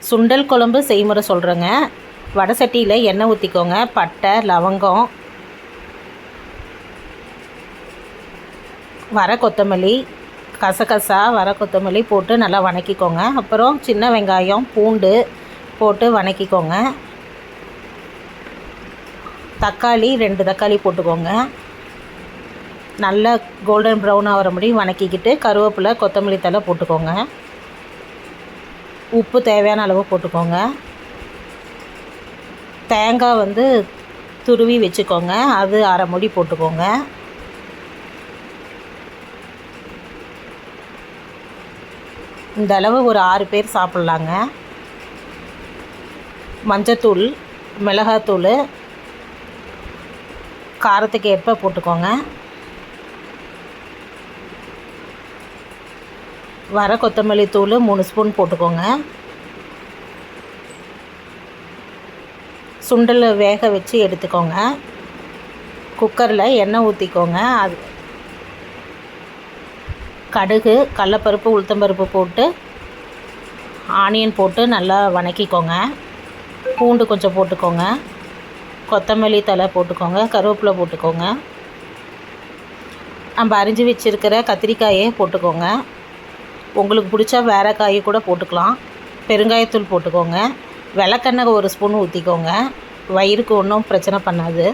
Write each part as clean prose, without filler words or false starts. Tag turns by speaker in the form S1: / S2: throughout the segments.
S1: சுண்டல் குழம்பு செய்முறை சொல்கிறேங்க. வடை சட்டியில் எண்ணெய் ஊற்றிக்கோங்க. பட்டை, லவங்கம், வர கொத்தமல்லி, கசகசா, வர கொத்தமல்லி போட்டு நல்லா வணக்கிக்கோங்க. அப்புறம் சின்ன வெங்காயம், பூண்டு போட்டு வணக்கிக்கோங்க. தக்காளி 2 தக்காளி போட்டுக்கோங்க. நல்லா கோல்டன் ப்ரௌன் ஆகிற முடியும் வணக்கிக்கிட்டு கருவேப்பிலை, கொத்தமல்லி தழை போட்டுக்கோங்க. உப்பு தேவையான அளவு போட்டுக்கோங்க. தேங்காய் துருவி வச்சுக்கோங்க. அது அரை மூடி போட்டுக்கோங்க. இந்த அளவு ஒரு 6 பேர் சாப்பிட்லாங்க. மஞ்சத்தூள், மிளகாத்தூள் காரத்துக்கு ஏற்ப போட்டுக்கோங்க. வர கொத்தமல்லி தூள் 3 ஸ்பூன் போட்டுக்கோங்க. சுண்டல் வேக வச்சு எடுத்துக்கோங்க. குக்கரில் எண்ணெய் ஊற்றிக்கோங்க. அது கடுகு, கடலப்பருப்பு, உளுத்தம்பருப்பு போட்டு ஆனியன் போட்டு நல்லா வணக்கிக்கோங்க. பூண்டு கொஞ்சம் போட்டுக்கோங்க. கொத்தமல்லி தழை போட்டுக்கோங்க. கருவேப்பிலை போட்டுக்கோங்க. நம்ம அரிஞ்சு வச்சுருக்கிற கத்திரிக்காயை போட்டுக்கோங்க. உங்களுக்கு பிடிச்சா வேறு காய் கூட போட்டுக்கலாம். பெருங்காயத்தூள் போட்டுக்கோங்க. விளக்கெண்ணெய் 1 ஸ்பூன் ஊற்றிக்கோங்க. வயிறுக்கு ஒன்றும் பிரச்சனை பண்ணாது.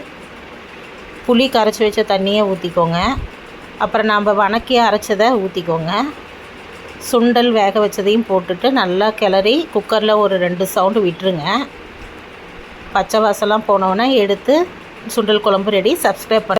S1: புளி கரைச்சி வச்ச தண்ணியை ஊற்றிக்கோங்க. அப்புறம் நம்ம வணக்கி அரைச்சதை ஊற்றிக்கோங்க. சுண்டல் வேக வச்சதையும் போட்டுட்டு நல்லா கிளறி குக்கரில் ஒரு 2 சவுண்டு விட்டுருங்க. பச்சை வாசலாம் போனோன்னே எடுத்து சுண்டல் குழம்பு ரெடி. சப்ஸ்கிரைப் பண்ணி